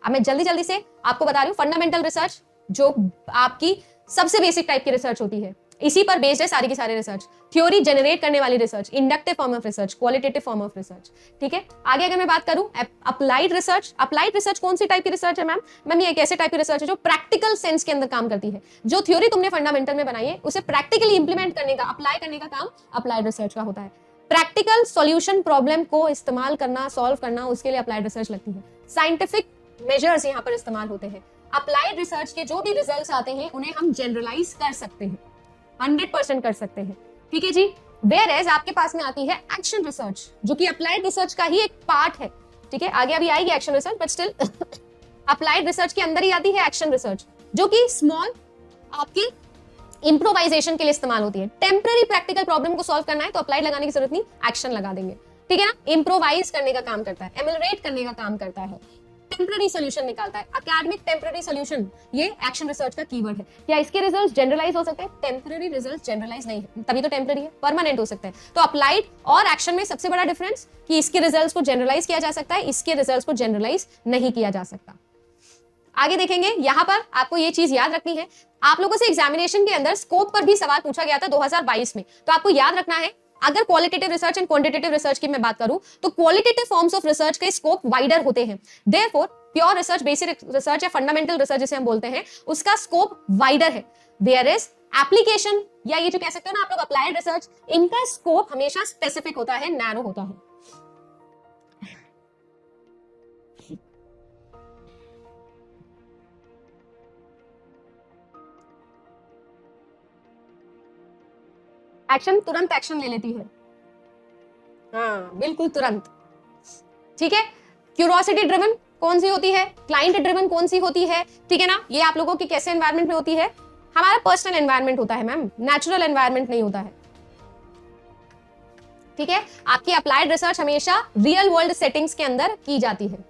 अब मैं जल्दी जल्दी से आपको बता रही हूँ। फंडामेंटल रिसर्च जो आपकी सबसे बेसिक टाइप की रिसर्च होती है, इसी पर बेस्ड है सारी की सारी रिसर्च। थ्योरी जनरेट करने वाली research, inductive form of research, qualitative form of research. ठीक है, आगे अगर मैं बात करूं अप्लाइड रिसर्च, अप्लाइड रिसर्च कौन सी टाइप की रिसर्च है मैम? ये एक ऐसे टाइप की रिसर्च है जो प्रैक्टिकल सेंस के अंदर काम करती है। जो थ्योरी तुमने फंडामेंटल में बनाई है उसे प्रैक्टिकली इंप्लीमेंट करने का, अप्लाई करने का काम अप्लाइड रिसर्च का होता है। प्रैक्टिकल सॉल्यूशन प्रॉब्लम को इस्तेमाल करना, सॉल्व करना, उसके लिए अप्लाइड रिसर्च लगती है। साइंटिफिक मेजर्स यहाँ पर इस्तेमाल होते हैं। अप्लाइड रिसर्च के जो भी रिजल्ट्स आते हैं उन्हें हम जनरलाइज कर सकते हैं, 100% कर सकते हैं। ठीक है जी। वेयर एज आपके पास में आती है एक्शन रिसर्च, जो कि अप्लाइड रिसर्च का ही एक पार्ट है। ठीक है, आगे अभी आएगी action research, but still applied research के अंदर ही आती है एक्शन रिसर्च, जो कि स्मॉल आपकी इंप्रोवाइजेशन के लिए इस्तेमाल होती है। टेम्पररी प्रैक्टिकल प्रॉब्लम को सॉल्व करना है तो अप्लाइड लगाने की जरूरत नहीं, एक्शन लगा देंगे। ठीक है ना, इंप्रोवाइज करने का काम करता है, एमलरेट करने का काम करता है, टेम्पररी सॉल्यूशन निकालता है। एकेडमिक टेम्पररी सॉल्यूशन, ये एक्शन रिसर्च का कीवर्ड है। क्या इसके रिजल्ट्स जनरलाइज हो सकते हैं? टेम्पररी रिजल्ट्स जनरलाइज नहीं है, तभी तो टेम्पररी है, परमानेंट हो सकता है। तो अप्लाइड और एक्शन में सबसे बड़ा डिफरेंस कि इसके रिजल्ट्स को जनरलाइज किया जा सकता है, इसके रिजल्ट्स को जनरलाइज नहीं किया जा सकता। आगे देखेंगे, यहां पर आपको ये चीज याद रखनी है। आप लोगों से एग्जामिनेशन के अंदर स्कोप पर भी सवाल पूछा गया था 2022 में, तो आपको याद रखना है अगर qualitative research and quantitative research की मैं बात करूं तो क्वालिटेटिव फॉर्म्स ऑफ रिसर्च के स्कोप वाइडर होते हैं। Therefore pure research, basic research या फंडामेंटल रिसर्च जिसे हम बोलते हैं, उसका स्कोप वाइडर है। वेयर इज एप्लीकेशन या ये जो कह सकते हो ना आप लोग अप्लाइड रिसर्च, इनका स्कोप हमेशा स्पेसिफिक होता है, नैरो होता है। एक्शन, तुरंत एक्शन ले लेती है, हाँ बिल्कुल तुरंत। ठीक है, क्यूरोसिटी ड्रिवन कौन सी होती है, क्लाइंट ड्रिवन कौन सी होती है, ठीक है ना। ये आप लोगों की कैसे एनवायरनमेंट में होती है? हमारा पर्सनल एनवायरनमेंट होता है मैम, नेचुरल एनवायरनमेंट नहीं होता है। ठीक है, आपकी अप्लाइड रिसर्च हमेशा रियल वर्ल्ड सेटिंग्स के अंदर की जाती है।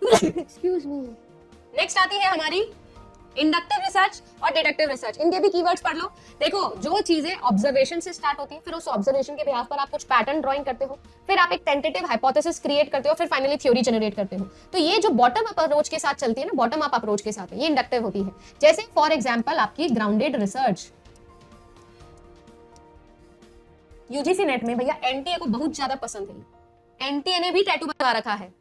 Excuse me. नेक्स्ट आती है हमारी इंडक्टिव रिसर्च और डिडक्टिव रिसर्च। इनके भी कीवर्ड्स पढ़ लो। देखो, जो चीजें ऑब्जर्वेशन से स्टार्ट होती है, फिर उस ऑब्जर्वेशन के बिहाफ पर आप कुछ पैटर्न ड्राइंग करते हो, फिर आप एक टेंटेटिव हाइपोथेसिस क्रिएट करते हो, फिर फाइनली थ्योरी जनरेट करते हो। तो ये जो बॉटम अप अप्रोच के साथ चलती है ना, बॉटम अप अप्रोच के साथ है, ये इंडक्टिव होती है। जैसे फॉर एग्जाम्पल आपकी ग्राउंडेड रिसर्च। यूजीसी नेट में भैया एनटीए को बहुत ज्यादा पसंद है, एनटीए ने भी टैटू बनवा रखा है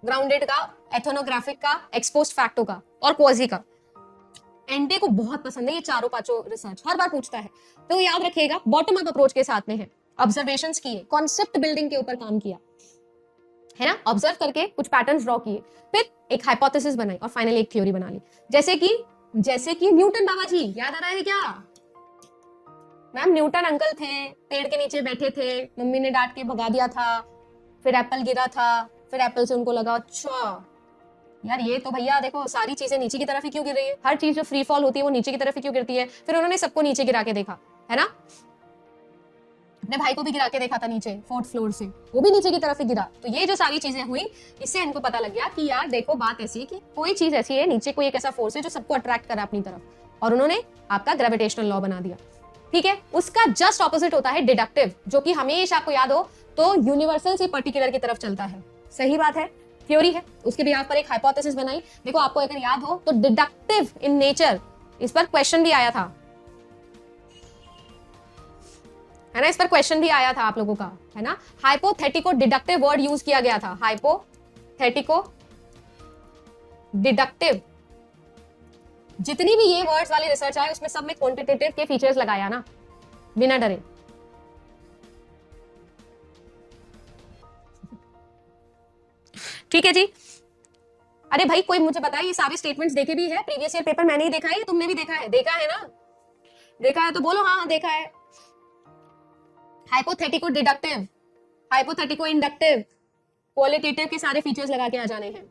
ग्राउंडेड का, एथनोग्राफिक का, एक्सपोस्ट फैक्टो का और क्वाजी का। एनटीए को बहुत पसंद है ये चारों पांचों रिसर्च, हर बार पूछता है। तो याद रखिएगा, बॉटम अप अप्रोच के साथ में है, ऑब्जर्वेशंस किए, कॉन्सेप्ट बिल्डिंग के ऊपर काम किया है ना, ऑब्जर्व करके कुछ पैटर्न्स ड्रॉ किए, फिर एक हाइपोथेसिस बनाई और फाइनली एक थ्योरी बना ली। जैसे कि न्यूटन बाबा जी, याद आ रहा है क्या मैम? न्यूटन अंकल थे, पेड़ के नीचे बैठे थे, मम्मी ने डांट के भगा दिया था, फिर एप्पल गिरा था, फिर एप्पल से उनको लगा अच्छा यार ये तो भैया देखो सारी चीजें नीचे की तरफ ही क्यों गिर रही है, हर चीज जो फ्री फॉल होती है वो नीचे की तरफ ही क्यों गिरती है। फिर उन्होंने सबको नीचे गिरा के देखा, है ना, अपने भाई को भी गिरा के देखा था नीचे 4th फ्लोर से, वो भी नीचे की तरफ ही गिरा। तो ये जो सारी चीजें हुई, इससे इनको पता लग गया कि यार देखो बात ऐसी है कि कोई चीज ऐसी है, नीचे कोई एक ऐसा फोर्स है जो सबको अट्रैक्ट करा अपनी तरफ, और उन्होंने आपका ग्रेविटेशनल लॉ बना दिया। ठीक है, उसका जस्ट ऑपोजिट होता है डिडक्टिव, जो कि हमेशा आपको याद हो तो यूनिवर्सल से पर्टिकुलर की तरफ चलता है। सही बात है, थ्योरी है, उसके बिहाफ पर एक हाइपोथेसिस बनाई। देखो आपको अगर याद हो तो डिडक्टिव इन नेचर, इस पर क्वेश्चन भी आया था, है ना, इस पर क्वेश्चन भी आया था आप लोगों का, है ना। हाइपोथेटिको डिडक्टिव वर्ड यूज किया गया था, हाइपोथेटिको डिडक्टिव। जितनी भी ये वर्ड्स वाली रिसर्च आए उसमें सब में क्वांटिटेटिव के फीचर्स लगाया ना, बिना डरे। ठीक है जी। अरे भाई कोई मुझे बताए, ये सारे स्टेटमेंट्स देखे भी है प्रीवियस ईयर पेपर, मैंने ही देखा है, तुमने भी देखा है? देखा है ना, देखा है तो बोलो हाँ देखा है। हाइपोथेटिको डिडक्टिव, हाइपोथेटिको इंडक्टिव, क्वालिटेटिव के सारे फीचर्स लगा के आ जाने हैं।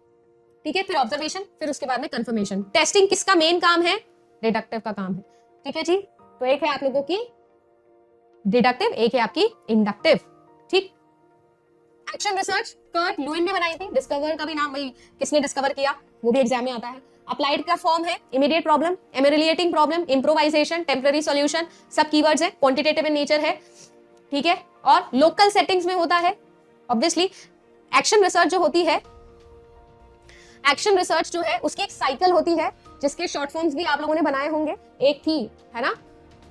ठीक है, फिर ऑब्जर्वेशन, फिर उसके बाद में कंफर्मेशन। टेस्टिंग किसका मेन काम है? डिडक्टिव का काम है। ठीक है जी, तो एक है आप लोगों की डिडक्टिव, एक है आपकी इंडक्टिव। ठीक, एक्शन रिसर्च कर्ट लुईन ने बनाई थी, डिस्कवर का भी नाम वही, किसने डिस्कवर किया वो भी एग्जाम में आता है। अप्लाइड का फॉर्म है immediate problem, ameliorating problem, improvisation, temporary solution, सब कीवर्ड्स है, क्वांटिटेटिव इन नेचर है। ठीक है, और लोकल सेटिंग्स में होता है ऑब्वियसली। एक्शन रिसर्च जो होती है, एक्शन रिसर्च जो है उसकी एक साइकिल होती है जिसके शॉर्ट फॉर्म्स भी आप लोगों ने बनाए होंगे। एक थी, है ना,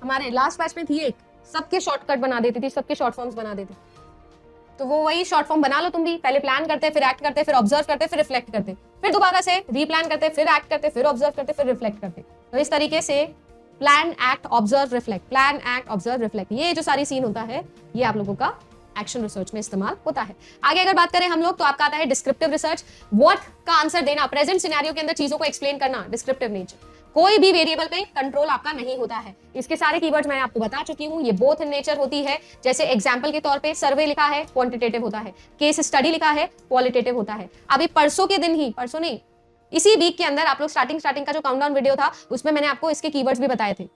हमारे लास्ट बैच में थी एक, सबके शॉर्टकट बना देती थी, सबके शॉर्ट फॉर्म्स बना देती। तो वो वही शॉर्ट फॉर्म बना लो तुम भी। पहले प्लान करते, फिर एक्ट करते, फिर ऑब्जर्व करते, फिर रिफ्लेक्ट करते, फिर दोबारा से रीप्लान करते, फिर एक्ट करते, फिर ऑब्जर्व करते, फिर रिफ्लेक्ट करते। तो इस तरीके से plan, act, observe, reflect, plan, act, observe, reflect, ये जो सारी सीन होता है ये आप लोगों का एक्शन रिसर्च में इस्तेमाल होता है। आगे अगर बात करें हम लोग तो आपका आता है डिस्क्रिप्टिव रिसर्च। व्हाट का आंसर देना, प्रेजेंट सिनेरियो के अंदर चीजों को एक्सप्लेन करना, डिस्क्रिप्टिव नेचर। कोई भी वेरिएबल पे कंट्रोल आपका नहीं होता है। इसके सारे कीवर्ड्स मैंने आपको बता चुकी हूँ। ये बोथ इन नेचर होती है, जैसे एग्जांपल के तौर पे सर्वे लिखा है क्वांटिटेटिव होता है, केस स्टडी लिखा है क्वालिटेटिव होता है। अभी परसों के दिन ही, परसों नहीं, इसी वीक के अंदर आप लोग स्टार्टिंग का जो काउंटडाउन वीडियो था उसमें मैंने आपको इसके कीवर्ड्स भी बताए थे।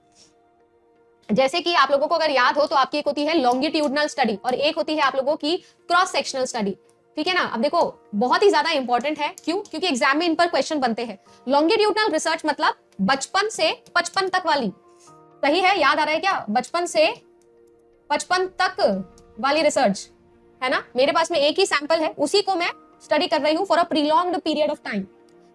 जैसे कि आप लोगों को अगर याद हो तो आपकी एक होती है लॉन्गिट्यूडनल स्टडी और एक होती है आप लोगों की क्रॉस सेक्शनल स्टडी, ठीक है ना। अब देखो बहुत ही ज्यादा इंपॉर्टेंट है, क्यों? क्योंकि एग्जाम में इन पर क्वेश्चन बनते हैं। लॉन्गिट्यूडनल रिसर्च मतलब बचपन से 55 तक वाली, सही है, याद आ रहा है क्या? बचपन से 55 तक वाली रिसर्च, है ना। मेरे पास में एक ही सैंपल है, उसी को मैं स्टडी कर रही हूँ for a prolonged period of time.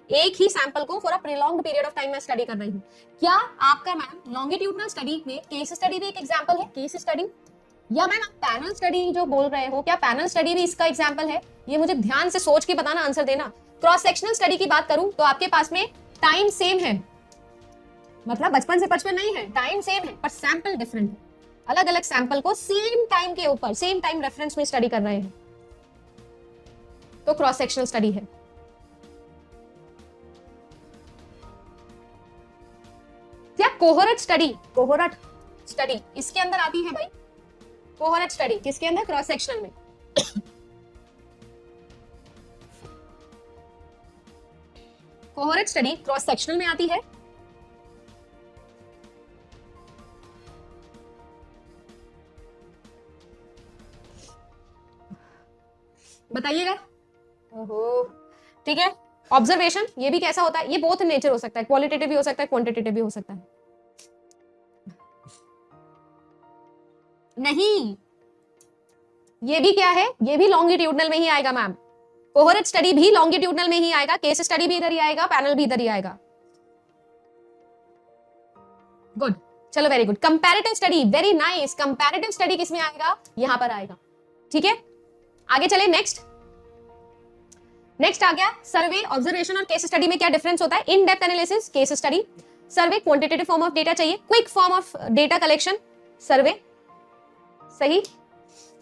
एक ही सैंपल को for a prolonged period of time मैं स्टडी कर रही हूँ। क्या आपका मैम लॉन्गिट्यूडनल स्टडी में केस स्टडी भी एक एग्जांपल है? केस स्टडी या मैम आप पैनल स्टडी जो बोल रहे हो, क्या पैनल स्टडी भी इसका एग्जांपल है? ये मुझे ध्यान से सोच के बताना, आंसर देना। क्रॉस सेक्शनल स्टडी की बात करूं तो आपके पास में टाइम सेम है, मतलब बचपन से 55 नहीं है, टाइम सेम है पर सैंपल डिफरेंट है। अलग अलग सैंपल को सेम टाइम के ऊपर, सेम टाइम रेफरेंस में स्टडी कर रहे हैं, तो क्रॉस सेक्शनल स्टडी है। क्या कोहोरेट स्टडी, कोहोरेट स्टडी इसके अंदर आती है भाई। कोहोरेट स्टडी किसके अंदर? क्रॉस सेक्शनल में। कोहोरेट स्टडी क्रॉस सेक्शनल में आती है। बताइएगा। ओहो, ठीक है। ऑब्जर्वेशन ये भी कैसा होता है? ये बोथ नेचर हो सकता है, क्वालिटेटिव भी हो सकता है, क्वांटिटेटिव भी हो सकता है। नहीं, ये भी क्या है? ये भी लॉन्गिट्यूडनल में ही आएगा मैम। कोहोरेट स्टडी भी लॉन्गिट्यूडनल में ही आएगा, केस स्टडी भी इधर ही आएगा, पैनल भी इधर ही आएगा। गुड, चलो very good. Comparative study, very nice. Comparative study किसमें आएगा? यहां पर आएगा, ठीक है। आगे चले, नेक्स्ट आ गया सर्वे। ऑब्जर्वेशन और केस स्टडी में क्या डिफरेंस होता है? In depth analysis case study, survey quantitative form of data चाहिए, quick form of data collection survey, सही।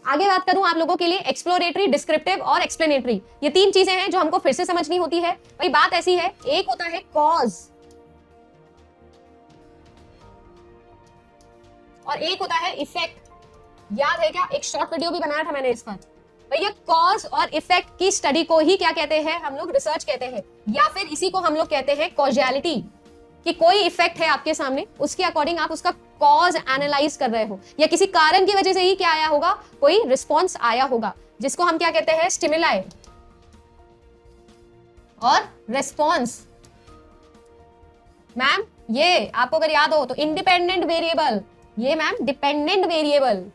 आगे बात करूं आप लोगों के लिए एक्सप्लोरेटरी, डिस्क्रिप्टिव और एक्सप्लेनेटरी, ये तीन चीजें हैं जो हमको फिर से समझनी होती है। भाई बात ऐसी है, एक होता है कॉज और एक होता है इफेक्ट। याद है क्या? एक शॉर्ट वीडियो भी बनाया था मैंने इस पर। भैया कॉज और इफेक्ट की स्टडी को ही क्या कहते हैं हम लोग? रिसर्च कहते हैं, या फिर इसी को हम लोग कहते हैं कॉजियलिटी, कि कोई इफेक्ट है आपके सामने, उसके अकॉर्डिंग आप उसका कॉज एनालाइज कर रहे हो, या किसी कारण की वजह से ही क्या आया होगा, कोई रिस्पॉन्स आया होगा, जिसको हम क्या कहते हैं? स्टिमुलाई और रिस्पॉन्स। मैम ये आपको अगर याद हो तो इंडिपेंडेंट वेरिएबल, ये मैम डिपेंडेंट वेरिएबल,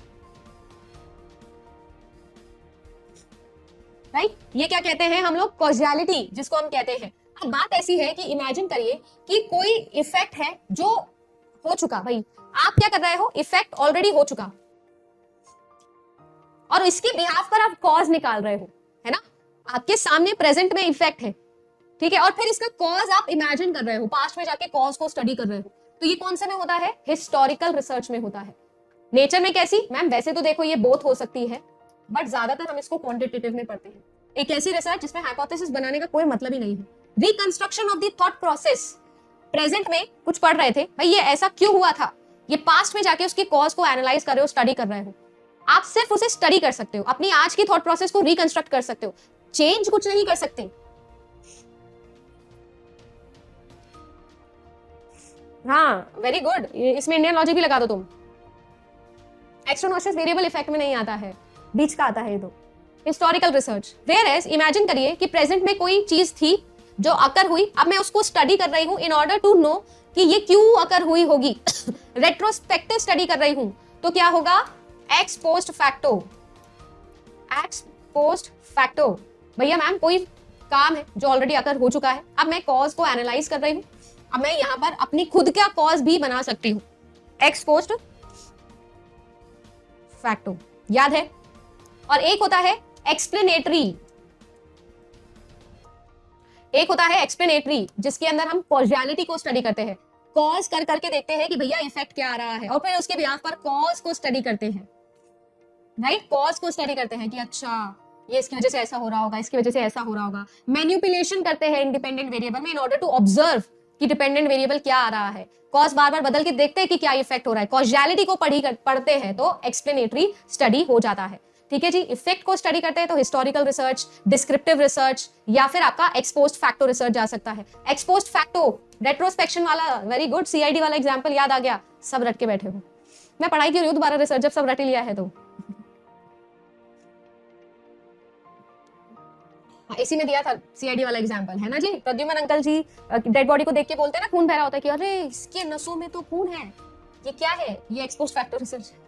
राइट। ये क्या कहते हैं हम लोग? कॉजियलिटी, जिसको हम कहते हैं। अब बात ऐसी है कि इमेजिन करिए कि कोई इफेक्ट है जो हो चुका। भाई आप क्या कर रहे हो? इफेक्ट ऑलरेडी हो चुका और इसके बिहाफ पर आप कॉज निकाल रहे हो, है ना। आपके सामने प्रेजेंट में इफेक्ट है, ठीक है, और फिर इसका कॉज आप इमेजिन कर रहे हो, पास्ट में जाके कॉज को स्टडी कर रहे हो। तो ये कौन से में होता है? हिस्टोरिकल रिसर्च में होता है। नेचर में कैसी? मैम वैसे तो देखो ये बोथ हो सकती है, बट ज्यादातर हम इसको क्वांटिटेटिव में पढ़ते हैं। एक ऐसी रिसर्च जिसमें हाइपोथेसिस बनाने का कोई मतलब ही नहीं है। Reconstruction of the thought process, present में कुछ पढ़ रहे थे, भाई ये ऐसा क्यों हुआ था, ये पास्ट में जाके उसकी कॉज को एनालाइज कर रहे हो, स्टडी कर रहे हो। आप सिर्फ उसे स्टडी कर सकते हो, अपनी आज की थॉट प्रोसेस को रिकंस्ट्रक्ट कर सकते हो, चेंज कुछ नहीं कर सकते। हाँ वेरी गुड, इसमें इंडियन लॉजिक भी लगा दो तुम। एक्सट्रोनोसिस वेरिएबल इफेक्ट में नहीं आता है, बीच का आता है ये तो। Historical research, whereas imagine करिए कि प्रेजेंट में कोई चीज थी जो अकर हुई, अब मैं उसको स्टडी कर रही हूं इन ऑर्डर टू नो कि ये क्यों अकर हुई होगी। रेट्रोस्पेक्टिव स्टडी कर रही हूं तो क्या होगा? X post facto, x post facto, भैया मैम कोई काम है जो ऑलरेडी अकर हो चुका है, अब मैं कॉज को एनालाइज कर रही हूं, अब मैं यहां पर अपनी खुद का कॉज भी बना सकती हूं, एक्स पोस्ट फैक्टो, याद है। और एक होता है एक्सप्लेनेटरी, एक होता है एक्सप्लेनेटरी जिसके अंदर हम कॉजैलिटी को स्टडी करते हैं, कॉज कर करके देखते हैं कि भैया इफेक्ट क्या आ रहा है, और फिर उसके बिहाफ पर कॉज को स्टडी करते हैं, राइट, कॉज को स्टडी करते हैं कि अच्छा ये इसकी वजह से ऐसा हो रहा होगा, इसकी वजह से ऐसा हो रहा होगा। मैनिपुलेशन करते हैं इंडिपेंडेंट वेरिएबल में इन ऑर्डर टू ऑब्जर्व कि डिपेंडेंट वेरिएबल क्या आ रहा है, कॉज बार बार बदल के देखते हैं कि क्या इफेक्ट हो रहा है, कॉजैलिटी को पढ़ते हैं तो एक्सप्लेनेटरी स्टडी हो जाता है, ठीक है जी। इफेक्ट को स्टडी करते हैं तो हिस्टोरिकल रिसर्च, डिस्क्रिप्टिव रिसर्च, या फिर आपका एक्सपोस्ट फैक्टो रिसर्च जा सकता है। एक्सपोस्ट फैक्टो रेट्रोस्पेक्शन वाला, वेरी गुड, सीआईडी वाला एग्जांपल याद आ गया, सब रट के बैठे हो, मैं पढ़ाई की रही हूँ दोबारा रिसर्च जब सब रट लिया है तो। हाँ, इसी में दिया था सीआईडी वाला एग्जांपल, है ना जी। प्रद्युमन अंकल जी डेड बॉडी को देख के बोलते हैं ना खून बह रहा होता है कि अरे इसके नसों में तो खून है, ये क्या है, ये एक्सपोस्ट फैक्टर रिसर्च है,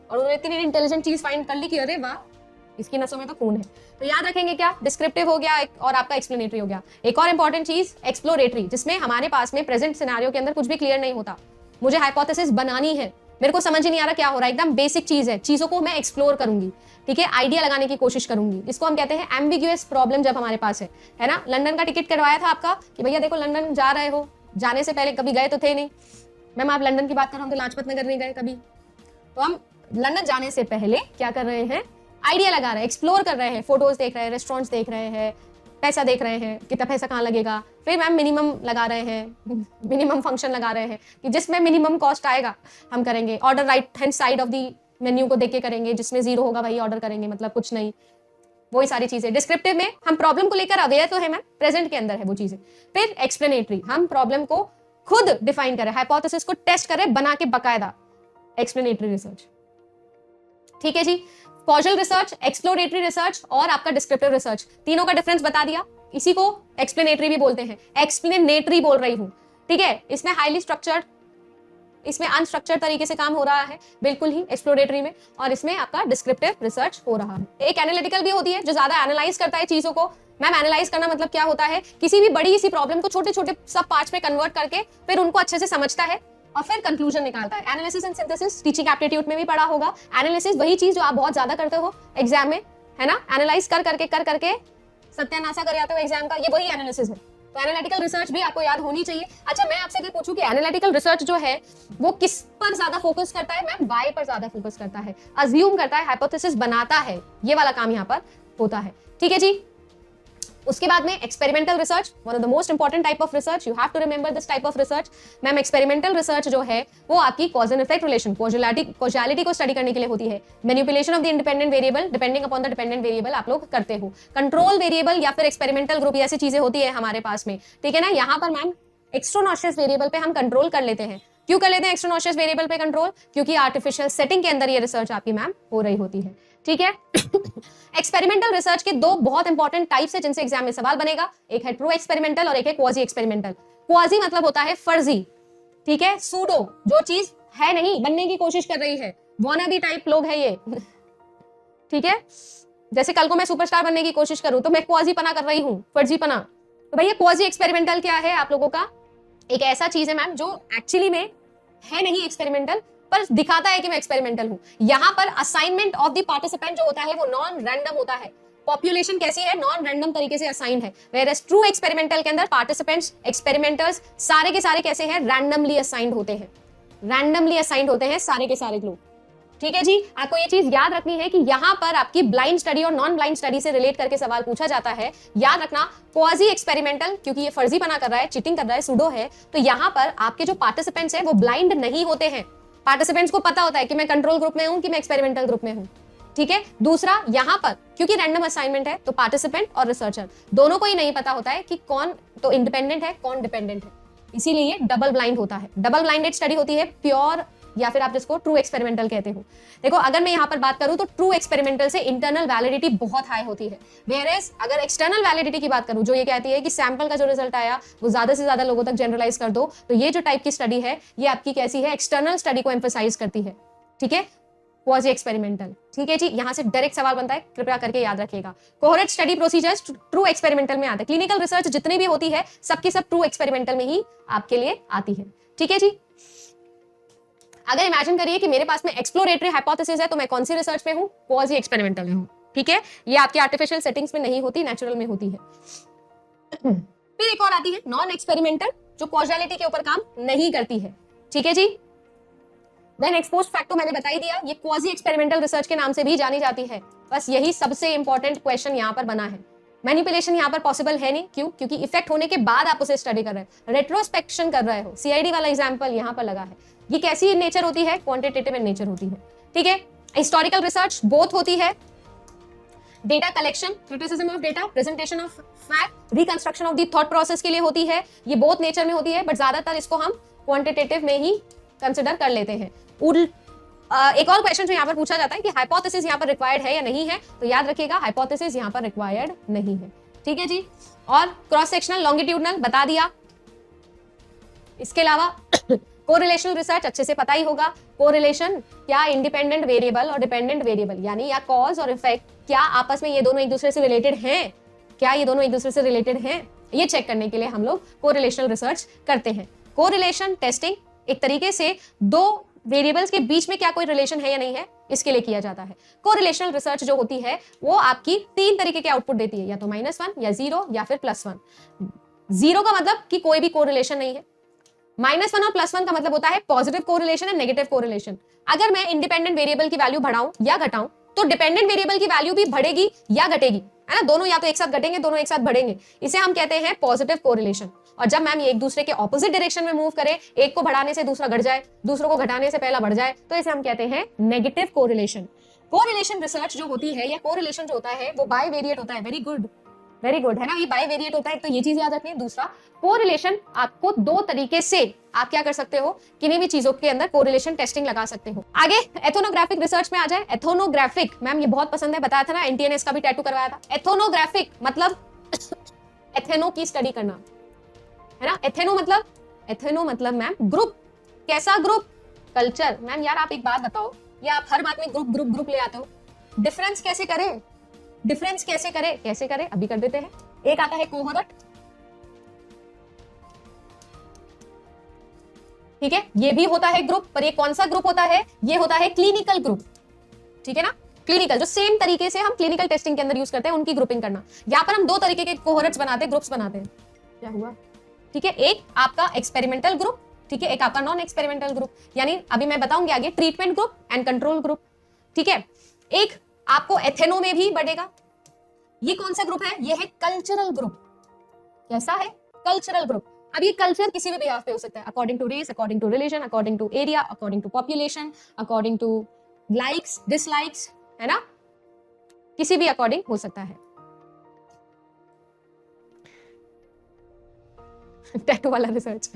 और उन्होंने इतनी इंटेलिजेंट चीज फाइंड कर ली कि अरे वाह इसकी नसों में तो खून है। तो याद रखेंगे क्या, डिस्क्रिप्टिव हो गया और आपका एक्सप्लेनेटरी हो गया। एक और इंपॉर्टेंट चीज एक्सप्लोरेटरी, जिसमें हमारे पास में प्रेजेंट सिनेरियो के अंदर कुछ भी क्लियर नहीं होता, मुझे हाइपोथेसिस बनानी है, मेरे को समझ ही नहीं आ रहा क्या हो रहा है, एकदम बेसिक चीज है, चीजों को मैं एक्सप्लोर करूंगी, ठीक है, आइडिया लगाने की कोशिश करूंगी, इसको हम कहते हैं एम्बिग्यूअस प्रॉब्लम। जब हमारे पास है ना, लंदन का टिकट करवाया था आपका कि भैया देखो लंदन जा रहे हो, जाने से पहले कभी गए तो थे नहीं, मैम आप लंदन की बात कर रहा हूँ तो लाजपत नगर नहीं गए कभी, तो हम लंदन जाने से पहले क्या कर रहे हैं, आइडिया लगा रहे हैं, एक्सप्लोर कर रहे हैं, फोटोज देख रहे हैं, रेस्टोरेंट्स देख रहे हैं, पैसा देख रहे हैं, कितना पैसा कहाँ लगेगा, फिर मैम मिनिमम लगा रहे हैं, मिनिमम फंक्शन लगा रहे हैं कि जिसमें मिनिमम कॉस्ट आएगा हम करेंगे, order right hand side of the menu को देख के करेंगे, जिसमें जीरो होगा वही ऑर्डर करेंगे, मतलब कुछ नहीं, वही सारी चीजें। डिस्क्रिप्टिव में हम प्रॉब्लम को लेकर अवेयर तो है मैम, प्रेजेंट के अंदर है वो चीजें। फिर एक्सप्लेनेटरी, हम प्रॉब्लम को खुद डिफाइन करें, हाइपोथेसिस को टेस्ट करें बना के बकायदा, एक्सप्लेनेटरी रिसर्च, ठीक है जी। कॉजल रिसर्च, एक्सप्लोरेटरी रिसर्च और आपका डिस्क्रिप्टिव रिसर्च, तीनों का डिफरेंस बता दिया, इसी को एक्सप्लेनेटरी भी बोलते हैं, एक्सप्लेनेटरी बोल रही हूं, ठीक है। इसमें हाईली स्ट्रक्चर्ड, इसमें अनस्ट्रक्चर्ड तरीके से काम हो रहा है बिल्कुल ही एक्सप्लोरेटरी में, और इसमें आपका डिस्क्रिप्टिव रिसर्च हो रहा है। एक एनालिटिकल भी होती है जो ज्यादा एनालाइज करता है चीजों को। मैम एनालाइज करना मतलब क्या होता है, किसी भी बड़ी सी प्रॉब्लम को छोटे छोटे सब पार्ट्स में कन्वर्ट करके फिर उनको अच्छे से समझता है और फिर कंक्लूजन निकालता है। Analysis and synthesis teaching aptitude में भी पढ़ा होगा। एनालिसिस वही चीज जो आप बहुत ज्यादा करते हो एग्जाम में, है ना, एनालाइज कर करके सत्यानाशा कर आते हो एग्जाम का, ये वही एनालिसिस है। तो एनालिटिकल रिसर्च भी आपको याद होनी चाहिए। अच्छा मैं आपसे अगर पूछूं कि एनालिटिकल रिसर्च जो है वो किस पर ज्यादा फोकस करता है, मैम वाई पर ज्यादा फोकस करता है, अज्यूम करता है, हाइपोथेसिस बनाता है, ये वाला काम यहाँ पर होता है, ठीक है जी। उसके बाद में experimental research, one of the most important type of research, you have to remember this type of research. Ma'am experimental research जो है वो आपकी cause and effect relation, causality को स्टडी करने के लिए होती है। Manipulation of the independent variable depending upon the dependent variable आप लोग करते हो। कंट्रोल वेरिएबल या फिर एक्सपेरिमेंटल ग्रुप, ऐसी चीजें होती है हमारे पास में, ठीक है ना। यहाँ पर मैम एक्स्ट्रोनॉशियस वेरिएबल पे हम कंट्रोल कर लेते हैं। क्यों कर लेते हैं एक्स्ट्रोनॉशियस वेरिएबल पे कंट्रोल, क्योंकि आर्टिफिशियल सेटिंग के अंदर ये रिसर्च आपकी मैम हो रही होती है, ठीक है। एक्सपेरिमेंटल रिसर्च के दो बहुत इंपॉर्टेंट टाइप्स है जिनसे एग्जाम में सवाल बनेगा, एक है ट्रू एक्सपेरिमेंटल और एक है क्वाजी एक्सपेरिमेंटल। क्वाजी मतलब होता है फर्जी, ठीक है, सूडो, जो चीज है नहीं बनने की कोशिश कर रही है, वानाबी टाइप लोग है ये, ठीक है। जैसे कल को मैं सुपरस्टार बनने की कोशिश करूं तो मैं क्वाजी पना कर रही हूं, फर्जी पना। तो भैया क्वाजी एक्सपेरिमेंटल क्या है आप लोगों का, एक ऐसा चीज है मैम जो एक्चुअली में है नहीं एक्सपेरिमेंटल पर दिखाता है कि मैं एक्सपेरिमेंटल हूं। यहां पर असाइनमेंट ऑफ द पार्टिसिपेंट जो होता है वो नॉन रैंडम होता है। पॉपुलेशन कैसी है, नॉन रैंडम तरीके से असाइंड है। वेयरएज ट्रू एक्सपेरिमेंटल के अंदर पार्टिसिपेंट्स, एक्सपेरिमेंटर्स सारे के सारे कैसे हैं, रैंडमली असाइंड होते हैं, रैंडमली असाइंड होते हैं सारे के सारे लोग, ठीक है जी। आपको ये चीज याद रखनी है कि यहाँ पर आपकी ब्लाइंड स्टडी और नॉन ब्लाइंड स्टडी से रिलेट करके सवाल पूछा जाता है। याद रखना क्वाजी एक्सपेरिमेंटल, क्योंकि ये फर्जी बना कर रहा है, चीटिंग कर रहा है, सुडो है, तो यहाँ पर आपके जो पार्टिसिपेंट्स हैं वो ब्लाइंड नहीं होते हैं। पार्टिसिपेंट्स को पता होता है कि मैं कंट्रोल ग्रुप में हूं कि मैं एक्सपेरिमेंटल ग्रुप में हूं, ठीक है। दूसरा, यहाँ पर क्योंकि रैंडम असाइनमेंट है तो पार्टिसिपेंट और रिसर्चर दोनों को ही नहीं पता होता है कि कौन तो इंडिपेंडेंट है कौन डिपेंडेंट है, इसीलिए डबल ब्लाइंड होता है। डबल ब्लाइंडेड स्टडी होती है प्योर, या फिर आप जिसको ट्रू एक्सपेरिमेंटल कहते हो। देखो अगर मैं यहाँ पर बात करूं तो ट्रू एक्सपेरिमेंटल से इंटरनल वैलिडिटी बहुत हाई होती है, वेयरएज अगर एक्सटर्नल वैलिडिटी की बात करूं जो ये कहती है कि सैंपल का जो रिजल्ट आया वो ज्यादा से ज्यादा लोगों तक जनरलाइज कर दो, तो ये जो टाइप की स्टडी है ये आपकी कैसी है, एक्सटर्नल स्टडी को एम्फसाइज करती है, ठीक है। Quasi experimental. ठीक है जी, यहां से डायरेक्ट सवाल बनता है, कृपया करके याद रखिएगा। कोहोरेट स्टडी प्रोसीजर्स ट्रू एक्सपेरिमेंटल में आते हैं। क्लिनिकल रिसर्च जितनी भी होती है सबकी सब ट्रू एक्सपेरिमेंटल में ही आपके लिए आती है। ठीक है जी, अगर इमेजिन करिए कि मेरे पास में एक्सप्लोरेटरी हाइपोथेसिस है तो मैं कौन सी रिसर्च में हूं? क्वाजी एक्सपेरिमेंटल में हूं। ठीक है, ये आपकी आर्टिफिशियल सेटिंग्स में नहीं होती, नेचुरल में होती है। फिर एक और आती है नॉन एक्सपेरिमेंटल, जो कॉजैलिटी के ऊपर काम नहीं करती है। ठीक है जी, देन एक्सपोज्ड फैक्ट तो मैंने बता ही दिया, ये क्वाजी एक्सपेरिमेंटल रिसर्च के नाम से भी जानी जाती है। बस यही सबसे इंपॉर्टेंट क्वेश्चन यहाँ पर बना है। मैनिपुलेशन यहाँ पर पॉसिबल है नहीं, क्यों? क्योंकि इफेक्ट होने के बाद आप उसे स्टडी कर रहे हो, रेट्रोस्पेक्शन कर रहे हो। सीआईडी वाला एग्जांपल यहाँ पर लगा है। ये कैसी नेचर होती है? क्वांटिटेटिव इन नेचर होती है। ठीक है, हिस्टोरिकल रिसर्च बोथ होती है, data collection, criticism of data, presentation of fact, reconstruction of the thought process के लिए होती है। ये बोथ नेचर में होती है, बट ज्यादातर इसको हम क्वांटिटेटिव में ही कंसिडर कर लेते हैं। एक और क्वेश्चन जो यहाँ पर पूछा जाता है कि हाइपोथेसिस यहाँ पर रिक्वायर्ड है या नहीं है, तो याद रखिएगा हाइपोथेसिस यहाँ पर रिक्वायर्ड नहीं है। ठीक है जी, और क्रॉस सेक्शनल लॉन्गिट्यूडनल बता दिया। इसके अलावा कोरिलेशनल रिसर्च अच्छे से पता ही होगा। कोरिलेशन क्या इंडिपेंडेंट वेरिएबल और डिपेंडेंट वेरिएबल, यानी या कॉज और इफेक्ट, क्या आपस में ये दोनों एक दूसरे से रिलेटेड हैं? क्या ये दोनों एक दूसरे से रिलेटेड हैं? ये चेक करने के लिए हम लोग कोरिलेशनल रिसर्च करते हैं। कोरिलेशन टेस्टिंग एक तरीके से दो वेरिएबल्स के बीच में क्या कोई रिलेशन है या नहीं है, इसके लिए किया जाता है। कोरिलेशनल रिसर्च जो होती है वो आपकी 3 तरीके के आउटपुट देती है, या तो -1 या 0 या फिर +1। 0 का मतलब कि कोई भी कोरिलेशन नहीं है, -1 और +1 का मतलब होता है positive correlation and negative correlation. अगर मैं इंडिपेंडेंट वेरिएबल की वैल्यू बढ़ाऊं या घटाऊं तो डिपेंडेंट वेरिएबल की वैल्यू भी बढ़ेगी या घटेगी, है ना? दोनों या तो एक साथ घटेंगे, दोनों एक साथ बढ़ेंगे। इसे हम कहते हैं पॉजिटिव कोरिलेशन। और जब मैम ये एक दूसरे के ऑपोजिट डायरेक्शन में मूव करे, एक को बढ़ाने से दूसरा घट जाए, दूसरों को घटाने से पहला बढ़ जाए, तो इसे हम कहते हैं नेगेटिव कोरिलेशन। कोरिलेशन रिसर्च जो होती है या कोरिलेशन जो होता है वो बाइवेरिएट होता है। वेरी गुड, वेरी गुड, है ना? ये बाइवेरिएट होता है, तो ये चीज याद रखनी है। दूसरा, कोरिलेशन आपको 2 तरीके से आप क्या कर सकते हो, किन्हीं भी चीजों के अंदर कोरिलेशन टेस्टिंग लगा सकते हो। आगे एथोनोग्राफिक रिसर्च में आ जाए। एथोनोग्राफिक मैम ये बहुत पसंद है, बताया था ना, एनटीएनएस का भी टैटू करवाया था। एथोनोग्राफिक मतलब एथेनो की स्टडी करना, है ना? एथेनो मतलब मैम ग्रुप। कैसा ग्रुप? कल्चर। मैम यार आप एक बात बताओ, या आप हर बात में ग्रुप ग्रुप ग्रुप ले आते हो, डिफरेंस कैसे करें? डिफरेंस कैसे करें? कैसे करें अभी कर देते हैं। एक आता है कोहोरट, ठीक है, ये भी होता है ग्रुप, पर ये कौन सा ग्रुप होता है? ये होता है क्लिनिकल ग्रुप। ठीक है ना, क्लिनिकल, जो सेम तरीके से हम क्लिनिकल टेस्टिंग के अंदर यूज करते हैं, उनकी ग्रुपिंग करना। यहाँ पर हम 2 तरीके के कोहोरट्स बनाते हैं, ग्रुप्स बनाते हैं। क्या हुआ? ठीक है, एक आपका एक्सपेरिमेंटल ग्रुप, ठीक है, एक आपका नॉन एक्सपेरिमेंटल ग्रुप, यानी अभी मैं बताऊंगी आगे treatment group and control group. ठीक है, एक आपको एथेनो में भी बढ़ेगा। ये कौन सा ग्रुप है? ये है कल्चरल ग्रुप। कैसा है? Cultural group. अब ये कल्चर किसी भी बिहाफ पे हो सकता है, according to race, according to religion, according to area, according to population, according to likes dislikes, है ना? किसी भी अकॉर्डिंग हो सकता है। टैटू वाला रिसर्च,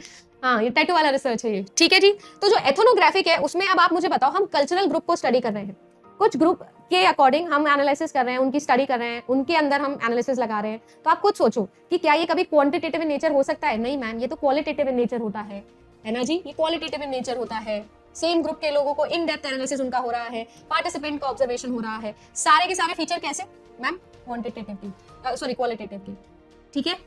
हाँ ये टैटू वाला रिसर्च है ये। ठीक है जी, तो जो एथोनोग्राफिक है उसमें अब आप मुझे बताओ, हम कल्चरल ग्रुप को स्टडी कर रहे हैं, कुछ ग्रुप के अकॉर्डिंग हम एनालिसिस कर रहे हैं, उनकी स्टडी कर रहे हैं, उनके अंदर हम एनालिसिस लगा रहे हैं। तो आप खुद सोचो कि क्या ये कभी क्वांटिटेटिव इन नेचर हो सकता है? नहीं मैम, ये तो क्वालिटेटिव इन नेचर होता है ना जी, ये क्वालिटेटिव इन नेचर होता है। सेम ग्रुप के लोगों को इन डेप्थ एनालिसिस उनका हो रहा है, पार्टिसिपेंट का ऑब्जर्वेशन हो रहा है, सारे के सारे फीचर कैसे मैम? क्वालिटेटिवली। ठीक है,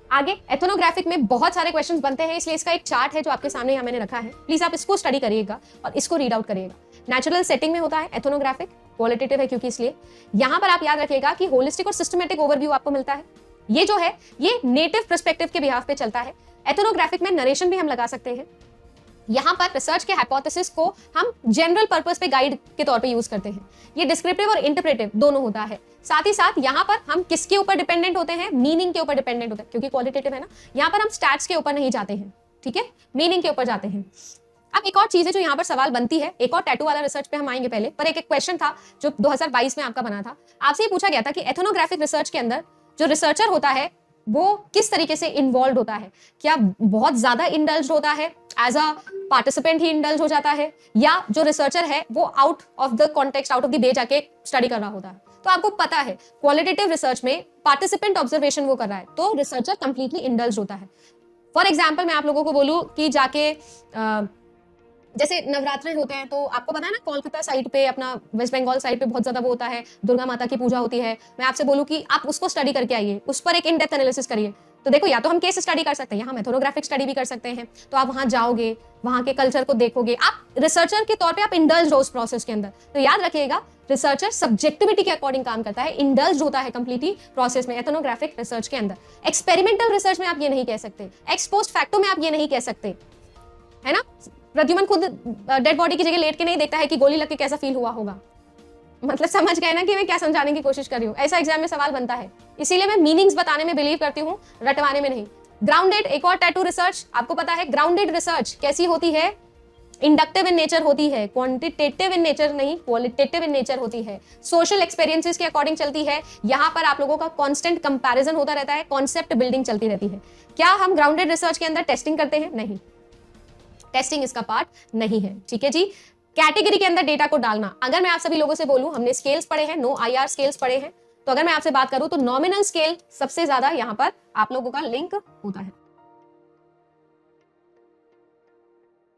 आगे एथोनोग्राफिक में बहुत सारे क्वेश्चंस बनते हैं, इसलिए इसका एक चार्ट है जो आपके सामने यहाँ मैंने रखा है, प्लीज आप इसको स्टडी करिएगा और इसको रीड आउट करिएगा। नेचुरल सेटिंग में होता है एथोनोग्राफिक, क्वालिटेटिव है क्योंकि इसलिए यहाँ पर आप याद रखिएगा कि होलिस्टिक और सिस्टमेटिक ओवरव्यू आपको मिलता है। ये जो है ये नेटिव पर्सपेक्टिव के बिहाफ पे चलता है। एथोनोग्राफिक में नरेशन भी हम लगा सकते हैं। यहाँ पर रिसर्च के हाइपोथेसिस को हम जनरल पर्पस पे गाइड के तौर पे यूज करते हैं। ये डिस्क्रिप्टिव और इंटरप्रेटिव दोनों होता है। साथ ही साथ यहाँ पर हम किसके ऊपर डिपेंडेंट होते हैं? मीनिंग के ऊपर डिपेंडेंट होते हैं, क्योंकि क्वालिटेटिव है ना। यहाँ पर हम स्टैट्स के ऊपर नहीं जाते हैं, ठीक है, मीनिंग के ऊपर जाते हैं। अब एक और चीज है जो यहाँ पर सवाल बनती है, एक और टैटू वाला रिसर्च पे हम आएंगे पहले, पर एक क्वेश्चन था जो 2022 में आपका बना था। आपसे ये पूछा गया था कि एथोनोग्राफिक रिसर्च के अंदर जो रिसर्चर होता है वो किस तरीके से इन्वॉल्व होता है? क्या बहुत ज्यादा इंडल्ज होता है, एज अ पार्टिसिपेंट ही इंडल्ज हो जाता है, या जो रिसर्चर है वो out of the context, out of the bay जाके स्टडी कर रहा होता है? तो आपको पता है क्वालिटेटिव रिसर्च में पार्टिसिपेंट ऑब्जर्वेशन वो कर रहा है, तो रिसर्चर कंप्लीटली इंडल्ज होता है। फॉर एग्जाम्पल मैं आप लोगों को बोलूं कि जाके जैसे नवरात्रे होते हैं तो आपको पता है ना, कोलकाता साइड पे, अपना वेस्ट बंगाल साइड पे बहुत ज्यादा वो होता है, दुर्गा माता की पूजा होती है। मैं आपसे बोलूं कि आप उसको स्टडी करके आइए, उस पर एक इन डेप्थ एनालिसिस करिए, तो देखो या तो हम केस स्टडी कर सकते हैं, यहाँ मेथोडोग्राफिक स्टडी भी कर सकते हैं। तो आप वहां जाओगे, वहां के कल्चर को देखोगे, आप रिसर्चर के तौर पे आप इंडल्ज हो उस प्रोसेस के अंदर। तो याद रखिएगा, रिसर्चर सब्जेक्टिविटी के अकॉर्डिंग काम करता है, इंडल्ज होता है कंप्लीटली प्रोसेस में, एथनोग्राफिक रिसर्च के अंदर। एक्सपेरिमेंटल रिसर्च में आप ये नहीं कह सकते, एक्स पोस्ट फैक्टो में आप ये नहीं कह सकते, है ना। प्रद्युमन खुद डेड बॉडी की जगह लेट के नहीं देखता है कि गोली लग के कैसा फील हुआ होगा। मतलब समझ गए ना कि मैं क्या समझाने की कोशिश कर रही हूँ। ऐसा एग्जाम में सवाल बनता है, इसीलिए मैं मीनिंग्स बताने में बिलीव करती हूँ, रटवाने में नहीं। ग्राउंडेड, एक और टैटू रिसर्च आपको पता है, ग्राउंडेड रिसर्च कैसी होती है, इंडक्टिव इन नेचर होती है, क्वांटिटेटिव इन नेचर नहीं, क्वालिटेटिव इन नेचर होती है, सोशल एक्सपीरियंसेस के अकॉर्डिंग चलती है। यहाँ पर आप लोगों का कांस्टेंट कंपैरिजन होता रहता है, कॉन्सेप्ट बिल्डिंग चलती रहती है। क्या हम ग्राउंडेड रिसर्च के अंदर टेस्टिंग करते हैं? नहीं, टेस्टिंग इसका पार्ट नहीं है, ठीक है जी। कैटेगरी के अंदर डेटा को डालना, अगर मैं आप सभी लोगों से बोलूं, हमने स्केल्स पढ़े हैं, नो IR स्केल्स पढ़े हैं, तो अगर मैं आपसे बात करूं तो नॉमिनल स्केल सबसे ज्यादा यहाँ पर आप लोगों का लिंक होता है।